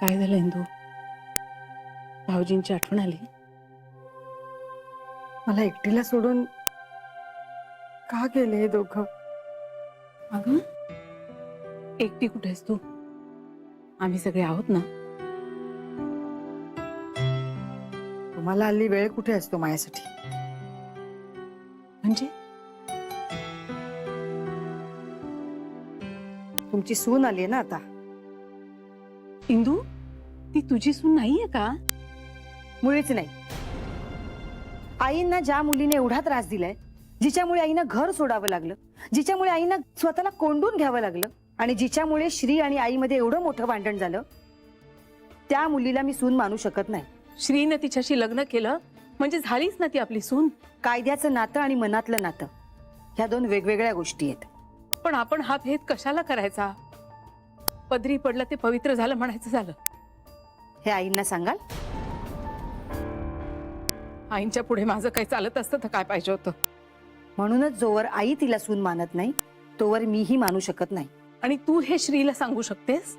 काय झालं इंदू? भाऊजींची आठवण आली? मला एकटीला सोडून का गेले हे दोघं? अगं एकटी कुठे आहेस तू? आम्ही सगळे आहोत ना. तुम्हाला हल्ली वेळ कुठे असतो माझ्यासाठी? म्हणजे तुमची सून आली आहे ना आता. इंदू, ती तुझी सून नाहीये का? मुळीच नाही. आईंना ज्या मुलीने एवढा त्रास दिलाय, जिच्यामुळे आईना घर सोडावं लागलं, जिच्यामुळे आईना स्वतःला कोंडून घ्यावं लागलं आणि जिच्यामुळे श्री आणि आईमध्ये एवढं मोठं भांडण झालं, त्या मुलीला मी सून मानू शकत नाही. श्रीने तिच्याशी लग्न केलं म्हणजे झालीच ना ती आपली सून. कायद्याचं नातं आणि मनातलं नातं ह्या दोन वेगवेगळ्या गोष्टी आहेत. पण आपण हा भेद कशाला करायचा? पदरी पडलं ते पवित्र झालं म्हणायचं झालं. हे आईंना सांगाल? आईंच्या पुढे माझं काही चालत असतं तर काय पाहिजे होतं. म्हणूनच जोवर आई तिला सून मानत नाही तोवर मीही मानू शकत नाही. आणि तू हे श्रीला सांगू शकतेस?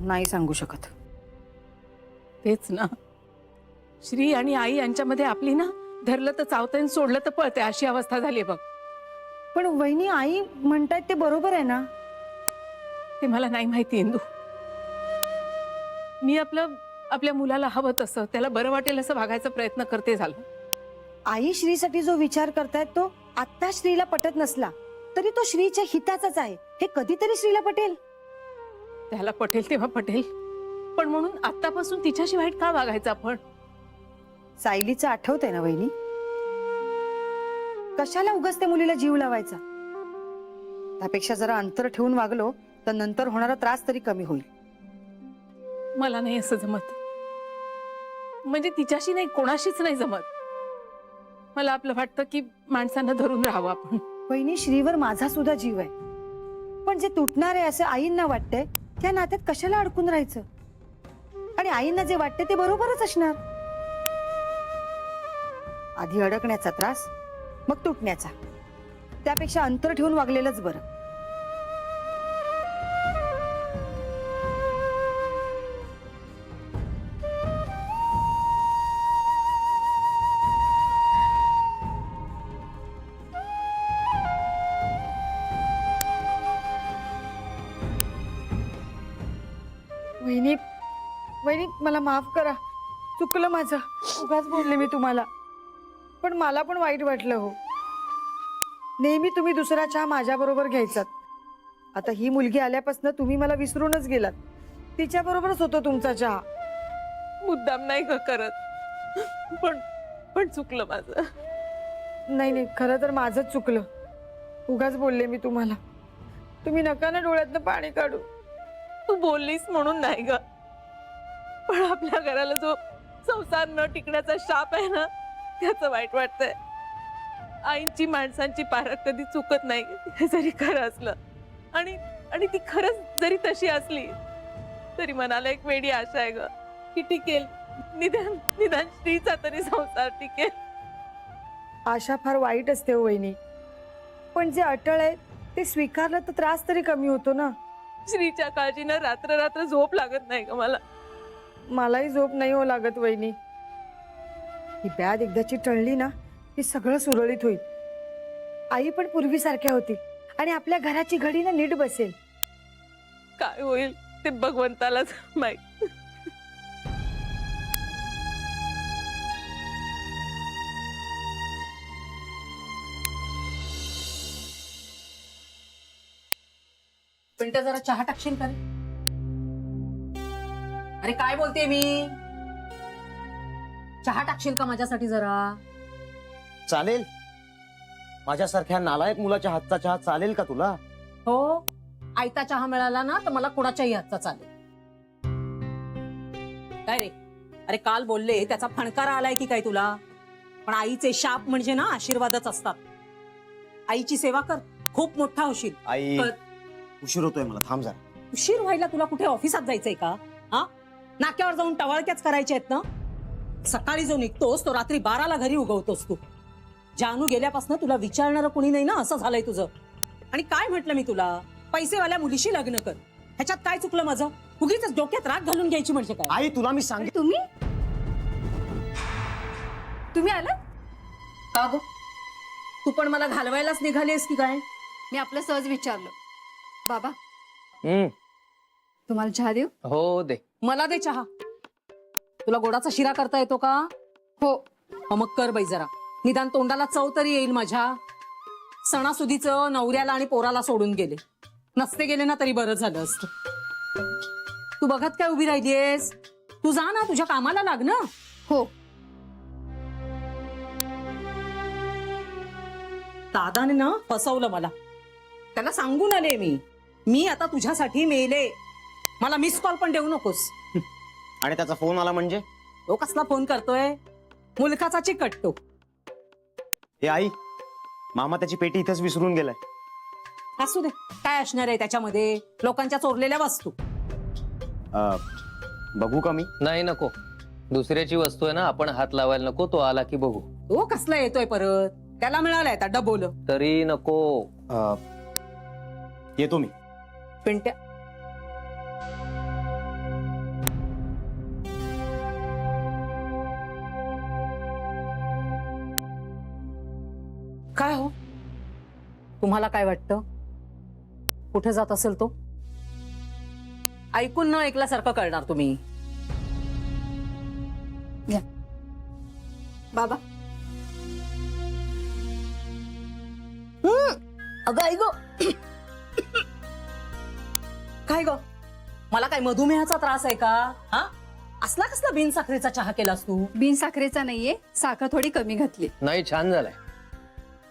नाही सांगू शकत. तेच ना, श्री आणि आई यांच्यामध्ये आपली ना धरलं तर चावतंय, सोडलं तर पळते अशी अवस्था झाली बघ. पण वहिनी, आई म्हणतायत ते बरोबर आहे ना? ते मला नाही माहिती इंदू. मी आपल्या मुलाला हवं तसं, त्याला बरं वाटेल असं वागायचा प्रयत्न करते झालं. आई श्रीसाठी जो विचार करतायत तो आत्ता श्रीला पटत नसला तरी तो श्रीच्या हिताचाच आहे. हे कधीतरी श्रीला पटेल. त्याला पटेल तेव्हा पटेल, पण म्हणून आतापासून तिच्याशी वाईट का वागायचं आपण? सायलीचं आठवतंय ना वहिनी? कशाला उगाच त्या मुलीला जीव लावायचा? त्यापेक्षा जरा अंतर ठेवून वागलो तर नंतर होणारा त्रास तरी कमी होईल. मला नाही असं जमत. म्हणजे तिच्याशी नाही, कोणाशीच नाही जमत. मला आपलं वाटतं की माणसांना धरून राहावं आपण. वहिनी, श्रीवर माझा सुद्धा जीव आहे, पण जे तुटणार आहे असं आईंना वाटतंय त्या नात्यात कशाला अडकून राहायचं? आणि आईंना जे वाटते ते बरोबरच असणार. आधी अडकण्याचा त्रास, मग तुटण्याचा. त्यापेक्षा अंतर ठेवून वागलेलंच बरं. वहिनी, वहिनी मला माफ करा. चुकलं माझं. उगाच बोलले मी तुम्हाला. पण मला पण वाईट वाटलं हो. नेहमी तुम्ही दुसरा चहा माझ्या बरोबर घ्यायचात. आता ही मुलगी आल्यापासून तुम्ही मला विसरूनच गेलात. तिच्या बरोबरच होतो तुमचा चहा. मुद्दाम नाही ग करत, पण चुकलं माझं. नाही नाही, खरं तर माझंच चुकलं. उगाच बोलले मी तुम्हाला. तुम्ही नका ना डोळ्यातनं पाणी काढू. तू बोललीस म्हणून नाही ग, पण आपल्या घराला जो संसार न टिकण्याचा शाप आहे ना, त्याचं वाईट वाटतंय. आईंची माणसांची पारख कधी चुकत नाही, हे जरी खरं असलं. आणि ती खरंच जरी तशी असली तरी मनाला एक वेडी आशा आहे ग की टिकेल. निदान श्रीचा तरी संसार टिकेल. आशा फार वाईट असते हो वहिनी, पण जे अटळ आहे ते स्वीकारलं तर त्रास तरी कमी होतो ना. श्रीच्या काळजीनं रात्र झोप लागत नाही ग मला. मलाही झोप नाही हो लागत वहिनी. ही ब्याद एकदाची टळली ना की सगळं सुरळीत होईल. आई पण पूर्वीसारख्या होती आणि आपल्या घराची घडी ना नीट बसेल. काय होईल ते भगवंतालाच माहित. पिंट्या, जरा चहा टाकशील का? अरे काय बोलते मी? चहा टाकशील का माझ्यासाठी जरा? चालेल. माझ्यासारख्या नालायक मुलाच्या हातचा चहा चालेल का तुला? हो, आयता चहा मिळाला ना तर मला कोणाच्याही हातचा चालेल. काय रे? अरे काल बोलले त्याचा फणकारा आलाय की काय तुला? पण आईचे शाप म्हणजे ना आशीर्वादच असतात. आईची सेवा कर, खूप मोठा होशील. आई, उशीर होतोय मला, थांब जरा. उशीर व्हायला तुला कुठे ऑफिसात जायचंय का? हा, नाक्यावर जाऊन टवाळक्याच करायच्या आहेत ना? सकाळी जो निघतोस तो रात्री 12ला घरी उगवतोस तू. जानू गेल्यापासून तुला विचारणारं कोणी नाही ना, असं झालंय तुझं. आणि काय म्हटलं मी तुला? पैसेवाल्या मुलीशी लग्न कर. ह्याच्यात काय चुकलं माझं? उगीच डोक्यात राग घालून घ्यायची म्हणजे काय? आई तुला मी सांगितलं. तुम्ही आला? का ग? तू पण मला घालवायलाच निघालीस की काय? मी आपलं सहज विचारलं. बाबा हम्म, तुम्हाला चहा देऊ? हो दे. मला दे चहा. तुला गोडाचा शिरा करता येतो का? हो. मग कर बाई जरा. निदान तोंडाला चव तरी येईल माझ्या. सणासुदीचं नवऱ्याला आणि पोराला सोडून गेले. नसते गेले ना तरी बरं झालं असतं. तू बघत काय उभी राहिलीयस? तू जा ना, तुझ्या कामाला लाग ना. हो. दादाने ना फसवलं मला. त्याला सांगून आले मी आता तुझ्यासाठी मेले. मला मिस कॉल पण देऊ नकोस. आणि त्याचा फोन आला म्हणजे? तो कसला फोन करतोय? मुलखाचा चिकटतो. हे आई, मामा त्याची पेटी इथेच विसरून गेलाय. असू दे, काय असणार आहे त्याच्यामध्ये? लोकांच्या चोरलेल्या वस्तू. बघू का मी? नाही नको. दुसऱ्याची वस्तू आहे ना, आपण हात लावायला नको. तो आला की बघू. तो कसला येतोय परत? त्याला मिळालाय आता डबोल. तरी नको. येतो मी. पिंट्या, काय हो? तुम्हाला काय वाटतं? कुठे जात असेल तो? ऐकून न ऐकल्यासारखं करणार तुम्ही. बाबा अगं आई ग, काय ग? मला काय मधुमेहाचा त्रास आहे का? हा, असला कसला बिनसाखरेचा चहा केलास तू? बिन साखरेचा नाहीये, साखर थोडी कमी घातली. नाही, छान झालाय.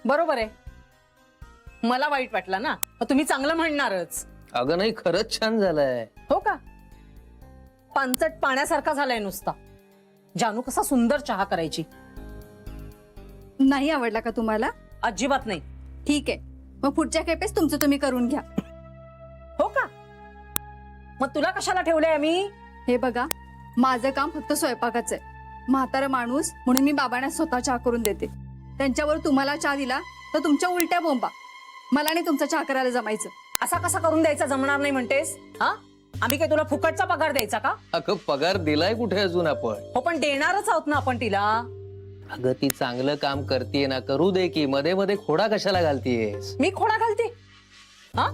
बरोबर आहे. मला वाईट वाटलं ना, मग तुम्ही चांगलं म्हणणारच. अगं नाही, खरंच छान झालाय. हो का? पानचट पाण्यासारखा झालाय नुसता. जानू कसा सुंदर चहा करायची. नाही आवडला का तुम्हाला? अजिबात नाही. ठीक आहे, मग पुढच्या खेपेस तुमचं तुम्ही करून घ्या. हो का? मग तुला कशाला ठेवलंय आम्ही? हे बघा, माझं काम फक्त स्वयंपाकाचं आहे. म्हातारा माणूस म्हणून मी बाबांना स्वतः चहा करून देते. त्यांच्यावर तुम्हाला चहा दिला तर तुमच्या उलट्या बोंबा. मला नाही तुमचा चहा करायला जमायचं. असा कसा करून द्यायचा जमणार नाही म्हणतेस? हा, आम्ही काय तुला फुकटचा पगार द्यायचा का? अगं पगार दिलाय कुठे अजून आपण? हो, पण देणारच आहोत ना आपण तिला. अगं ती चांगलं काम करतीये ना, करू दे की. मध्ये मध्ये खोडा कशाला घालतीयेस? मी खोडा घालते? हा,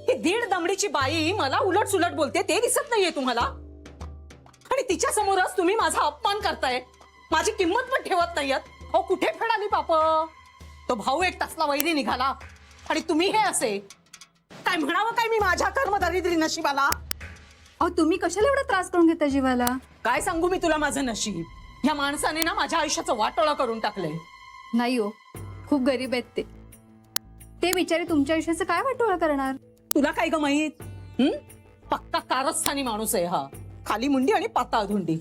ही दीड दमडीची बाई मला उलट सुलट बोलते, ते दिसत नाहीये तुम्हाला? आणि तिच्या समोरच तुम्ही माझा अपमान करताय. माझी किंमत पण ठेवत नाहीयेत. अहो, कुठे फेडाली बाप? तो भाऊ एक तासला वैरी निघाला आणि तुम्ही हे असे. काय म्हणावं काय मी माझ्या कर्म दरिद्री नशिबाला? अहो, तुम्ही कशाला एवढा त्रास करून घेता जीवाला? काय सांगू मी तुला माझं नशीब? या माणसाने ना माझ्या आयुष्याचं वाटोळं करून टाकलंय. नाही हो, खूप गरीब आहेत ते. ते बिचारे तुमच्या आयुष्याचं काय वाटोळं करणार? तुला काय ग माहित? पक्का कारस्थानी माणूस आहे हा. खाली मुंडी आणि पाताळ धुंडी.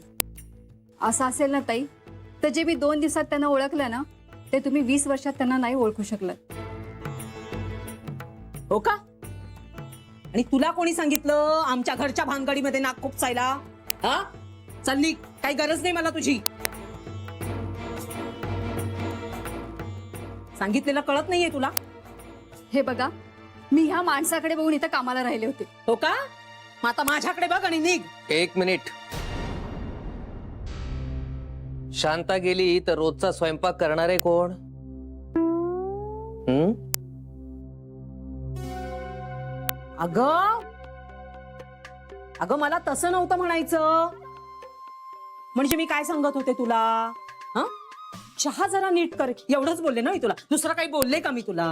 असं असेल ना ताई, तर जे मी 2 दिवसात त्यांना ओळखलं ना, ते तुम्ही 20 वर्षात त्यांना नाही ओळखू शकलात. हो का? आणि तुला कोणी सांगितलं आमच्या घरच्या भानगडीमध्ये नाक खुपसायला? हा, चल निघ. काही गरज नाही मला तुझी. सांगितलेलं कळत नाहीये तुला? हे बघा, मी ह्या माणसाकडे बघून इथं कामाला राहिले होते. हो का? मग आता माझ्याकडे बघ आणि निघ. 1 मिनिट. शांता गेली तर रोजचा स्वयंपाक करणारे कोण? अगं अगं, मला तसं नव्हतं म्हणायचं. म्हणजे मी काय सांगत होते तुला? हा, चहा जरा नीट कर एवढंच बोलले ना मी तुला. दुसरं काही बोलले का मी तुला?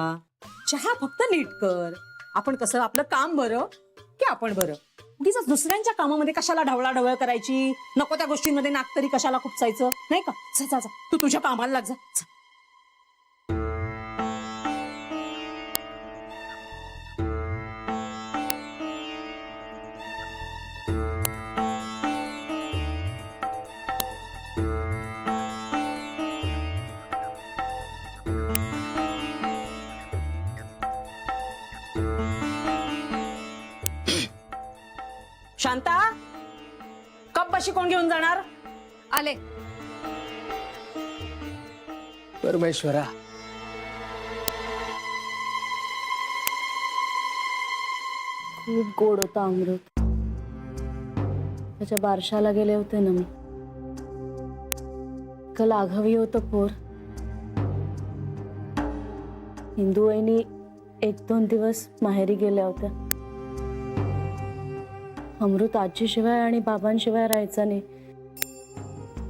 चहा फक्त नीट कर. आपण कसं, आपलं काम बरं की आपण बरं. उगीच दुसऱ्यांच्या कामामध्ये कशाला ढवळाढवळ करायची? नको त्या गोष्टींमध्ये नाक तरी कशाला खुपसायचं? नाही का? जा जा जा, तू तुझ्या कामाला लाग जा. शांता, कप बशी कोण घेऊन जाणार? आले. परमेश्वरा, खूप गोड होता अमृत. त्याच्या बारशाला गेले होते ना मी. काल आघावी होतं पोर. इंदू वहिनी 1-2 दिवस माहेरी गेल्या होत्या. अमृत आजीशिवाय आणि बाबांशिवाय राहायचा नाही,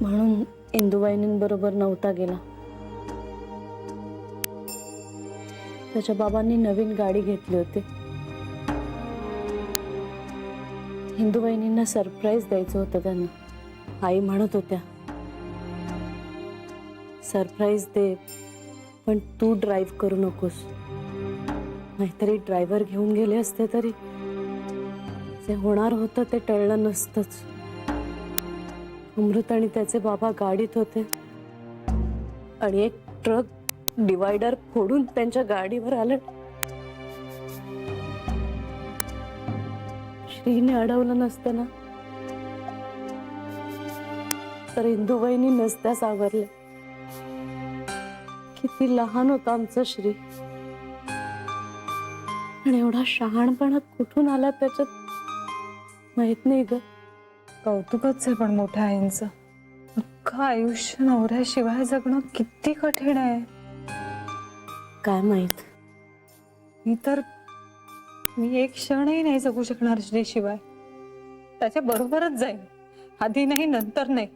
म्हणून इंदुबाईंबरोबर नव्हता गेला. त्याच्या बाबांनी नवीन गाडी घेतली होती. इंदुबाईंना सरप्राईज द्यायचं होतं त्यांना. आई म्हणत होत्या, सरप्राईज दे पण तू ड्राईव्ह करू नकोस. नाहीतरी ड्रायव्हर घेऊन गेले असते तरी जे होणार होतं ते टळलं नसतंच. अमृत आणि त्याचे बाबा गाडीत होते आणि एक ट्रक डिवायडर फोडून त्यांच्या गाडीवर आलं. श्रीने अडवलं नसतं ना तर इंदुबाईंनी नसत्या सावरले. किती लहान होता आमचा श्री आणि एवढा शहाणपणा कुठून आला त्याच्यात माहित नाही ग. कौतुकच आहे पण मोठ्या आईंचं. अख्खं आयुष्य नवऱ्याशिवाय जगणं किती कठीण आहे. काय माहित. मी एक क्षणही नाही जगू शकणार श्रीशिवाय. त्याच्या बरोबरच जाईन, आधी नाही नंतर नाही,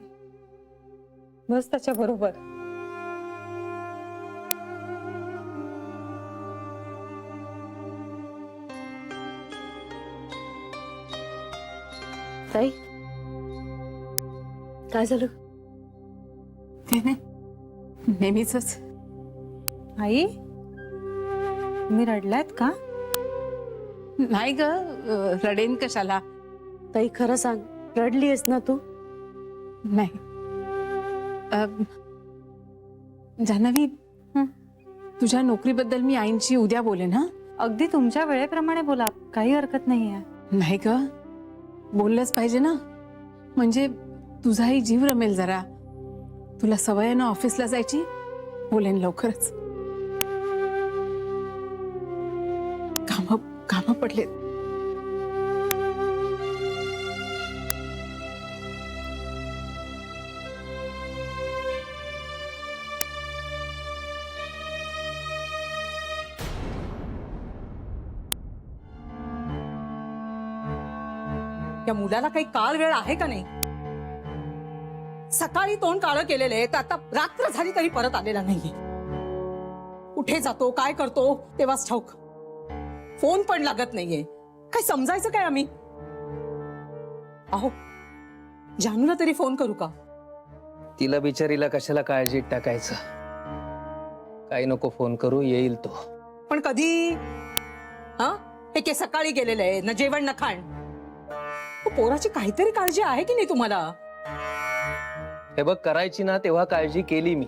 बस त्याच्या बरोबर. ताई काय झालं? नेहमीच. आई तुम्ही रडलात का? नाही ग, रडेन कशाला. ताई खरं सांग, रडलीयस ना तू? नाही. जान्हवी, तुझ्या नोकरीबद्दल मी आईंशी उद्या बोलेन. हा, अगदी तुमच्या वेळेप्रमाणे बोला, काही हरकत नाहीये. नाही ग, बोललंच पाहिजे ना, म्हणजे तुझाही जीव रमेल जरा. तुला सवय आहे ना ऑफिसला जायची. बोलेन लवकरच. काम पडले. या मुलाला काही काळ वेळ आहे का नाही? सकाळी तोंड काळं केलेलं आहे, तर आता रात्र झाली तरी परत आलेला नाहीये. कुठे जातो, काय करतो तेव्हाच ठाऊक. फोन पण लागत नाहीये. काय समजायचं काय आम्ही? अहो, जानूला तरी फोन करू का? तिला बिचारीला कशाला काळजीत टाकायचं. काही नको फोन करू, येईल तो. पण कधी? हा, हे के सकाळी गेलेलं आहे ना, जेवण ना खाण. पोराची काहीतरी काळजी आहे की नाही तुम्हाला? हे बघ, करायची ना तेव्हा काळजी केली मी.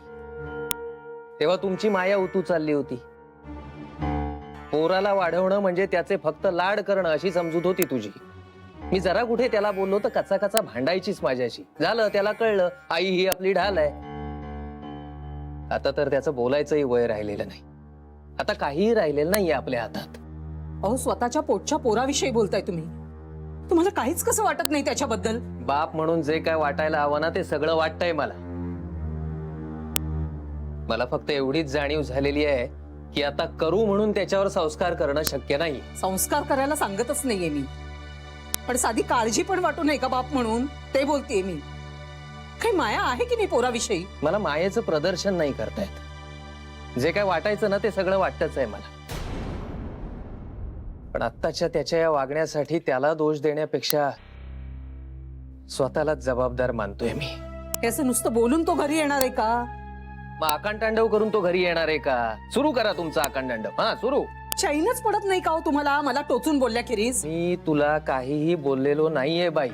तेव्हा तुमची माया उतू चालली होती. पोराला वाढवणं म्हणजे त्याचे फक्त लाड करणं अशी समजूत होती तुझी. मी जरा कुठे त्याला बोललो तर कचा कचा भांडायचीच माझ्याशी. झालं, त्याला कळलं आई ही आपली ढाल आहे. आता तर त्याचं बोलायचंही वय राहिलेलं नाही. आता काहीही राहिलेलं नाहीये आपल्या हातात. अहो, स्वतःच्या पोटच्या पोराविषयी बोलताय तुम्ही. तुम्हाला काहीच कसं वाटत नाही त्याच्याबद्दल? बाप म्हणून जे काय वाटायला हवं ना ते सगळं वाटतंय मला. मला फक्त एवढीच जाणीव झालेली आहे की आता करू म्हणून त्याच्यावर संस्कार करणं शक्य नाही. संस्कार करायला सांगतच नाहीये मी, पण साधी काळजी पण वाटू नये का बाप म्हणून, ते बोलतेय मी. काही माया आहे की नाही पोराविषयी? मला मायेचं प्रदर्शन नाही करतायत. जे काय वाटायचं ना ते सगळं वाटतच आहे मला. पण आत्ताच्या त्याच्या या वागण्यासाठी त्याला दोष देण्यापेक्षा स्वतःलाच जबाबदार मानतोय मी. हे असं नुसतं बोलून तो घरी येणार आहे का? मग आकांतांडव करून तो घरी येणार आहे का? सुरू करा तुमचा आकांतांडव. हा, सुरू. चैनच पडत नाही का हो तुम्हाला मला टोचून बोलल्याखेरीज? मी तुला काहीही बोललेलो नाहीये बाई.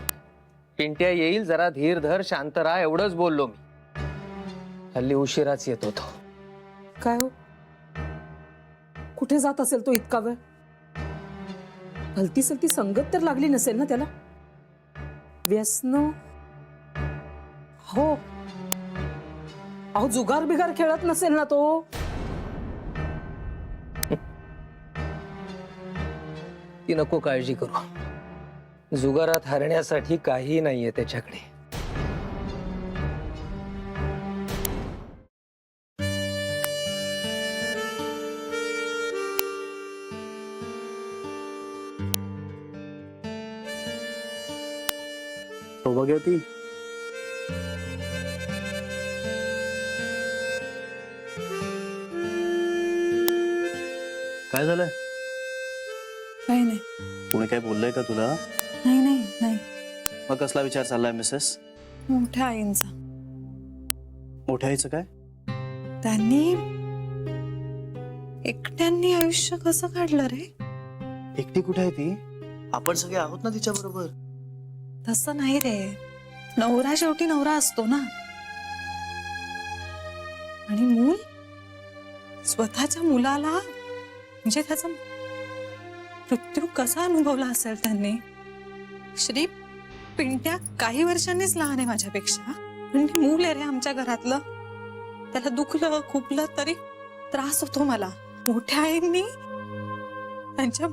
पिंट्या येईल, जरा धीर धर, शांत राहा, एवढंच बोललो मी. हल्ली उशिराच येत होतो. काय हो, कुठे जात असेल तो इतका वेळ? भलती सलती संगत तर लागली नसेल ना त्याला? व्यसन? हो, अहो जुगार बिगार खेळत नसेल ना तो? ती नको काळजी करू. जुगारात हरण्यासाठी काही नाहीये त्याच्याकडे. सौभाग्यवती, काय झालंय? काही नाही. कोणी काय बोललंय का तुला? नाही नाही नाही. मग कसला विचार चाललाय मिसेस? मोठ्या आईंचा. मोठ्या आईचं काय? त्यांनी एकट्यांनी आयुष्य कसं काढलं रे? एकटी कुठे आहे ती? आपण सगळे आहोत ना तिच्या बरोबर. तसं नाही रे. नवरा शेवटी नवरा असतो ना. आणि मूल स्वतःच्या मुलाला म्हणजे त्याचा मृत्यू कसा अनुभवला असेल त्यांनी. श्री पिंट्या काही वर्षांनीच लहान आहे माझ्यापेक्षा, पण मूल आहे रे आमच्या घरातलं. त्याला दुखलं खुपलं तरी त्रास होतो मला. मोठ्या आईंनी त्यांच्या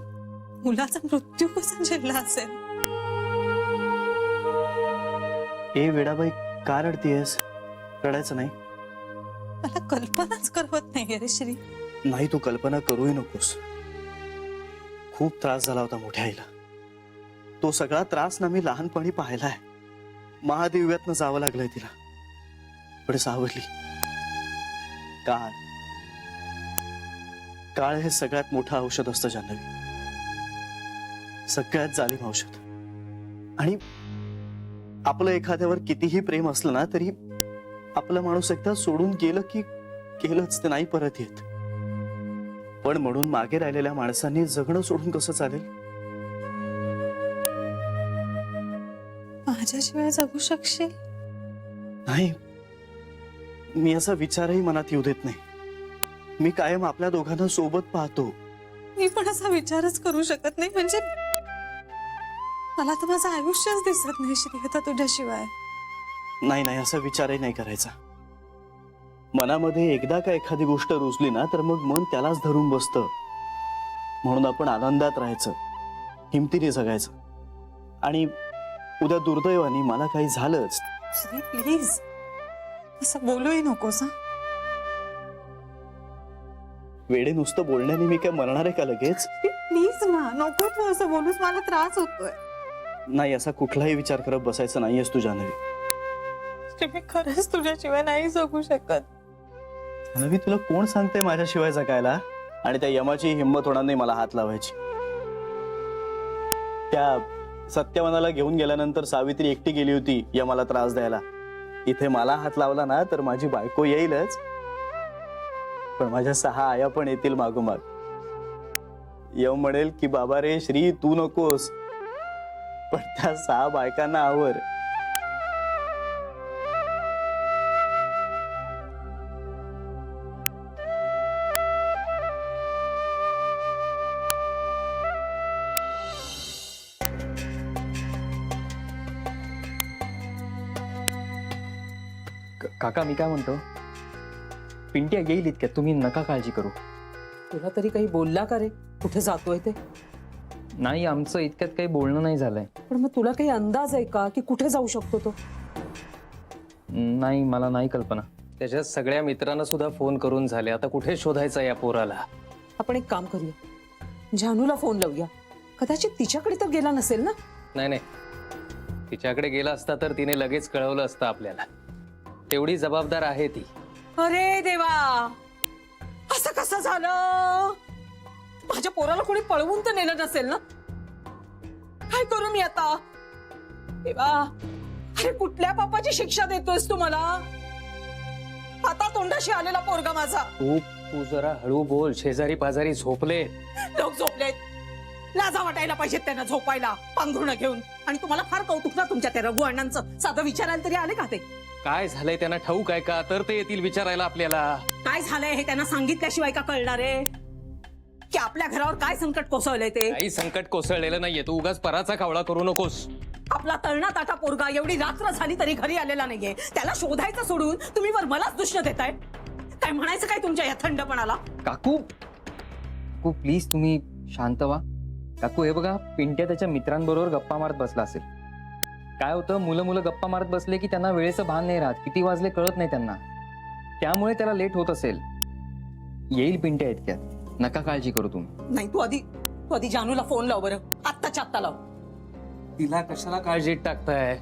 मुलाचा मृत्यू कसा झेलला असेल. ए वेडाबाई, का रडतीयस? रडायचं नाही. मला कल्पनाच करवत नाही रे श्री. नाही, तू कल्पना करूही नकोस. खूप त्रास झाला होता मोठ्या आईला. तो सगळा त्रास ना मी लहानपणी पाहिलाय. महादिव्यातनं जावं लागलंय तिला. पण सावरली. काळ काळ हे सगळ्यात मोठं औषध असतं जान्हवी. सगळ्यात जालिम औषध. आणि आपलं एखाद्यावर कितीही प्रेम असलं ना तरी आपला माणूस एकदा सोडून गेलं की गेलंच, ते नाही परत येत. पण म्हणून मागे राहिलेल्या माणसांनी जगणं सोडून कसं चालेल? माझ्याशिवाय जगू शकशील? नाही, मी असा विचारही मनात येऊ देत नाही. मी कायम आपल्या दोघांना सोबत पाहतो. मी पण असा विचारच करू शकत नाही. म्हणजे मला तर माझं आयुष्यच दिसत नाही श्री आता तुझ्याशिवाय. नाही नाही, असा विचारही नाही करायचा. मनामध्ये एकदा का एखादी गोष्ट रुजली ना तर मग मन त्यालाच धरून बसतं. म्हणून आपण आनंदात राहायचं, हिमतीने जगायचं. आणि उद्या दुर्दैवाने मला काही झालंच. श्री प्लीज असं बोलूही नकोस. वेडे नुसतं बोलण्याने मी काय मरणार आहे का लगेच? प्लीज ना, नको तू असं बोलूस. मला त्रास होतोय. नाही, असा कुठलाही विचार करत बसायचं नाहीयेस तू जान्हवी. मी खरंच तुझ्याशिवाय नाही जगू शकत. जान्हवी, तुला कोण सांगते माझ्याशिवाय जगायला? आणि त्या यमाची हिंमत होणार नाही मला हात लावायची. त्या सत्यवानाला घेऊन गेल्यानंतर सावित्री एकटी गेली होती यमाला त्रास द्यायला. इथे मला हात लावला ना तर माझी बायको येईलच, पण माझ्या 6 आया पण येतील मागोमाग. यम म्हणेल की बाबा रे श्री तू नकोस, पण त्या 6 बायकांना आवर. काका, मी काय म्हणतो, पिंट्या येईल इतक्यात, तुम्ही नका काळजी करू. तुला तरी काही बोलला का रे कुठे जातोय ते? नाही, आमचं इतक्यात काही बोलणं नाही झालंय. पण मग तुला काही अंदाज आहे का की कुठे जाऊ शकतो तो? नाही, मला नाही कल्पना. त्याच्या सगळ्या मित्रांना सुद्धा फोन करून झाले. आता कुठे शोधायचा या पोराला? आपण एक काम करूया, जानूला फोन लावूया. कदाचित तिच्याकडे तर गेला नसेल ना? नाही नाही, तिच्याकडे गेला असता तर तिने लगेच कळवलं असतं आपल्याला. तेवढी जबाबदार आहे ती. अरे देवा, असं कसं झालं? माझ्या पोराला कोणी पळवून तर नेलं नसेल ना? काय करू मी आता? देवा, अरे कुठल्या पापाची शिक्षा देतोयस तू मला? आता तोंडाशी आलेला पोरगा माझा. तू जरा हळू बोल. शेजारी पाजारी झोपले. लोक झोपलेत. लाजा वाटायला पाहिजेत त्यांना झोपायला पांघरुणं घेऊन. आणि तुम्हाला फार कौतुक ना तुमच्या त्या रघु अण्णांचं. साधं विचारायला तरी आले का ते? काय झालंय त्यांना ठाऊक आहे का? तर ते येतील विचारायला आपल्याला. काय झालंय हे त्यांना सांगितल्याशिवाय का कळणार आहे की आपल्या घरावर काय संकट कोसळलंय ते? काही संकट कोसळलेलं नाहीये. तू उगाच पराचा कावळा करू नकोस. आपला तळणा ताटा पोरगा एवढी रात्र झाली तरी घरी आलेला नाहीये. त्याला शोधायचं सोडून तुम्ही वर मलाच दुष्ण देताय. काय म्हणायचं काय तुमच्या या थंडपणाला? काकू प्लीज तुम्ही शांत व्हा. काकू हे बघा, पिंट्या त्याच्या मित्रांबरोबर गप्पा मारत बसला असेल. काय होतं, मुलं मुलं गप्पा मारत बसले की त्यांना वेळेचं भान नाही राहत, किती वाजले कळत नाही त्यांना. त्यामुळे त्याला लेट होत असेल. येईल पिंट्या इतक्यात, नका काळजी करू तुम्ही. नाही, तू आधी जानूला फोन लाव बरं, आत्ताच्या आत्ता लाव. तिला कशाला काळजीत टाकताय?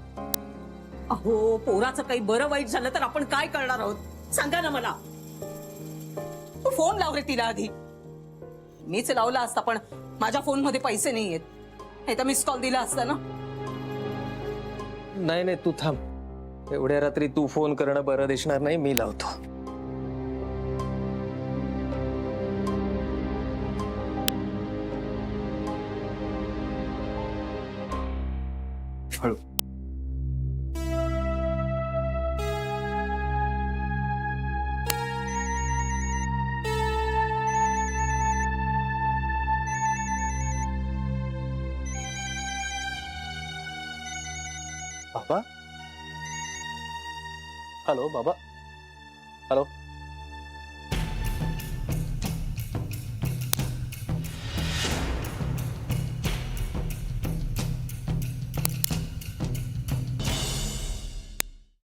अहो, पोराचं काही बरं वाईट झालं तर आपण काय करणार आहोत सांगा ना मला. तू फोन लाव रे तिला आधी. मीच लावला असता पण माझ्या फोन मध्ये पैसे नाही आहेत, नाही तर मिस कॉल दिला असता ना. नाही नाही, तू थांब. एवढ्या रात्री तू फोन करणं बरं दिसणार नाही, मी लावतो. हळू. बाबा. हॅलो बाबा. हॅलो.